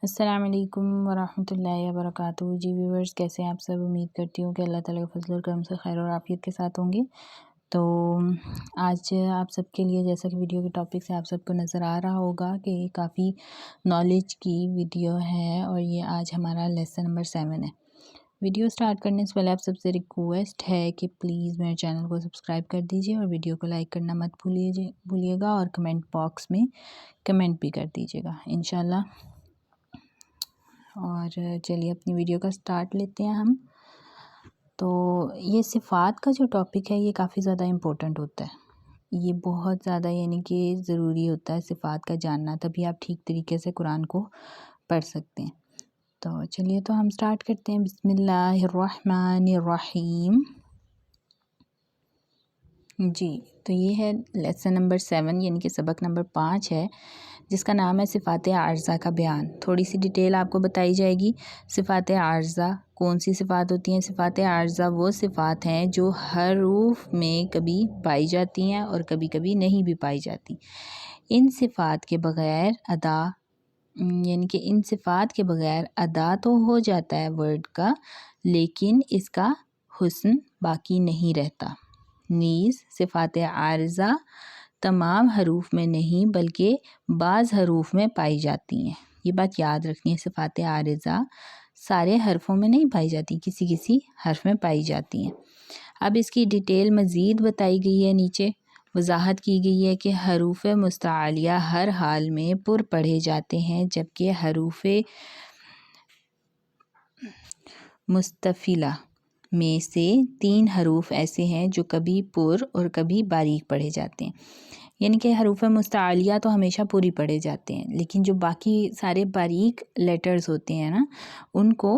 السلام علیکم ورحمۃ اللہ وبرکاتہ۔ جی ویورز، کیسے ہیں آپ سب؟ امید کرتی ہوں کہ اللہ تعالیٰ کے فضل و کرم سے خیر اور عافیت کے ساتھ ہوں گے۔ تو آج آپ سب کے لیے، جیسا کہ ویڈیو کے ٹاپک سے آپ سب کو نظر آ رہا ہوگا کہ کافی نالج کی ویڈیو ہے، اور یہ آج ہمارا لیسن نمبر 7 ہے۔ ویڈیو سٹارٹ کرنے سے پہلے آپ سب سے ریکویسٹ ہے کہ پلیز میرے چینل کو سبسکرائب کر دیجئے اور ویڈیو کو لائک کرنا مت بھولیے گا، اور کمنٹ باکس میں کمنٹ بھی کر دیجئے گا انشاءاللہ۔ اور چلیے اپنی ویڈیو کا سٹارٹ لیتے ہیں ہم۔ تو یہ صفات کا جو ٹاپک ہے یہ کافی زیادہ امپورٹنٹ ہوتا ہے، یہ بہت زیادہ یعنی کہ ضروری ہوتا ہے صفات کا جاننا، تبھی آپ ٹھیک طریقے سے قرآن کو پڑھ سکتے ہیں۔ تو چلیے تو ہم سٹارٹ کرتے ہیں۔ بسم اللہ الرحمن الرحیم۔ جی تو یہ ہے لیسن نمبر 7 یعنی کہ سبق نمبر 5 ہے، جس کا نام ہے صفات عارضہ کا بیان۔ تھوڑی سی ڈیٹیل آپ کو بتائی جائے گی۔ صفات عارضہ کون سی صفات ہوتی ہیں؟ صفات عارضہ وہ صفات ہیں جو حروف میں کبھی پائی جاتی ہیں اور کبھی کبھی نہیں بھی پائی جاتی۔ ان صفات کے بغیر ادا یعنی کہ ان صفات کے بغیر ادا تو ہو جاتا ہے ورڈ کا، لیکن اس کا حسن باقی نہیں رہتا۔ نیز صفات عارضہ تمام حروف میں نہیں بلکہ بعض حروف میں پائی جاتی ہیں۔ یہ بات یاد رکھنی ہے، صفات عارضہ سارے حرفوں میں نہیں پائی جاتی، کسی حرف میں پائی جاتی ہیں۔ اب اس کی ڈیٹیل مزید بتائی گئی ہے، نیچے وضاحت کی گئی ہے کہ حروف مستعلیہ ہر حال میں پر پڑھے جاتے ہیں، جبکہ حروف مستفیلہ میں سے 3 حروف ایسے ہیں جو کبھی پر اور کبھی باریک پڑھے جاتے ہیں۔ یعنی کہ حروف مستعلیہ تو ہمیشہ پوری پڑھے جاتے ہیں، لیکن جو باقی سارے باریک لیٹرز ہوتے ہیں نا، ان کو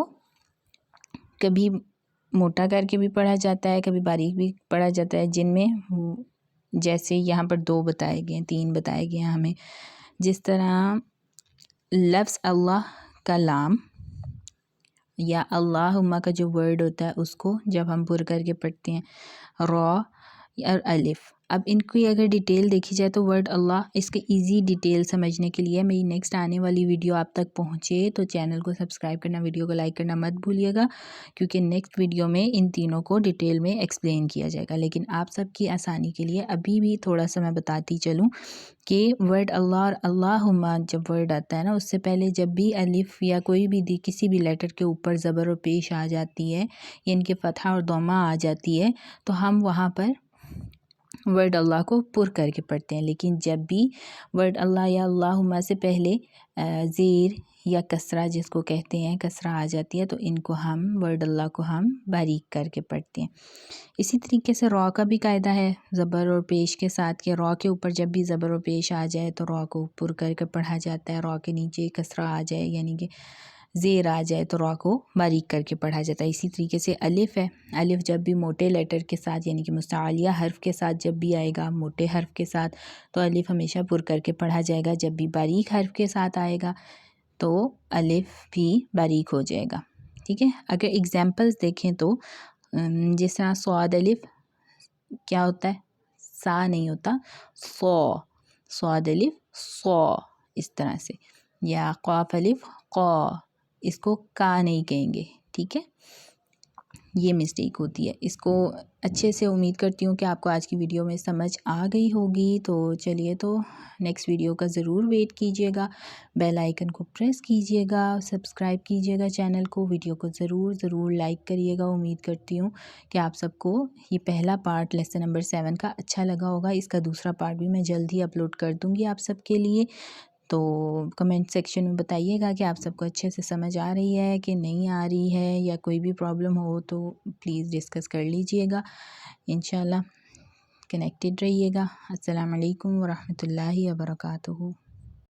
کبھی موٹا کر کے بھی پڑھا جاتا ہے، کبھی باریک بھی پڑھا جاتا ہے، جن میں جیسے یہاں پر 2 بتائے گئے ہیں، 3 بتائے گئے ہیں ہمیں، جس طرح لفظ اللہ کا لام یا اللہم کا جو ورڈ ہوتا ہے اس کو جب ہم پر کر کے پڑھتے ہیں، را اور الف۔ اب ان کی اگر ڈیٹیل دیکھی جائے تو ورڈ اللہ، اس کے ایزی ڈیٹیل سمجھنے کے لیے میری نیکسٹ آنے والی ویڈیو آپ تک پہنچے تو چینل کو سبسکرائب کرنا، ویڈیو کو لائک کرنا مت بھولیے گا، کیونکہ نیکسٹ ویڈیو میں ان تینوں کو ڈیٹیل میں ایکسپلین کیا جائے گا۔ لیکن آپ سب کی آسانی کے لیے ابھی بھی تھوڑا سا میں بتاتی چلوں کہ ورڈ اللہ اور اللہم جب ورڈ آتا ہے نا، اس سے پہلے جب بھی الف یا کوئی بھی کسی بھی لیٹر کے اوپر زبر اور پیش آ جاتی ہے، یعنی کہ فتحہ اور ضمہ آ جاتی ہے، تو ہم وہاں پر ورڈ اللہ کو پر کر کے پڑھتے ہیں۔ لیکن جب بھی ورڈ اللہ یا اللہم سے پہلے زیر یا کسرہ جس کو کہتے ہیں، کسرہ آ جاتی ہے، تو ان کو ہم ورڈ اللہ کو ہم باریک کر کے پڑھتے ہیں۔ اسی طریقے سے را کا بھی قاعدہ ہے زبر اور پیش کے ساتھ، کہ را کے اوپر جب بھی زبر اور پیش آ جائے تو را کو پر کر کے پڑھا جاتا ہے، را کے نیچے کسرہ آ جائے یعنی کہ زیر آ جائے تو را کو باریک کر کے پڑھا جاتا ہے۔ اسی طریقے سے الف ہے، الف جب بھی موٹے لیٹر کے ساتھ یعنی کہ مستعلیہ حرف کے ساتھ جب بھی آئے گا، موٹے حرف کے ساتھ، تو الف ہمیشہ پر کر کے پڑھا جائے گا۔ جب بھی باریک حرف کے ساتھ آئے گا تو الف بھی باریک ہو جائے گا، ٹھیک ہے۔ اگر اگزامپلز دیکھیں تو جس طرح صاد الف کیا ہوتا ہے؟ سا نہیں ہوتا، صو، صاد الف صو، اس طرح سے، یا قاف الف قا، اس کو کا نہیں کہیں گے، ٹھیک ہے۔ یہ مسٹیک ہوتی ہے، اس کو اچھے سے امید کرتی ہوں کہ آپ کو آج کی ویڈیو میں سمجھ آ گئی ہوگی۔ تو چلیے تو نیکسٹ ویڈیو کا ضرور ویٹ کیجیے گا، بیل آئیکن کو پریس کیجیے گا، سبسکرائب کیجیے گا چینل کو، ویڈیو کو ضرور لائک کریے گا۔ امید کرتی ہوں کہ آپ سب کو یہ پہلا پارٹ لیسن نمبر 7 کا اچھا لگا ہوگا۔ اس کا دوسرا پارٹ بھی میں جلد ہی اپلوڈ کر دوں گی آپ سب کے لیے۔ تو کمنٹ سیکشن میں بتائیے گا کہ آپ سب کو اچھے سے سمجھ آ رہی ہے کہ نہیں آ رہی ہے، یا کوئی بھی پرابلم ہو تو پلیز ڈسکس کر لیجئے گا۔ انشاءاللہ کنیکٹڈ رہیے گا۔ السلام علیکم ورحمۃ اللہ وبرکاتہ۔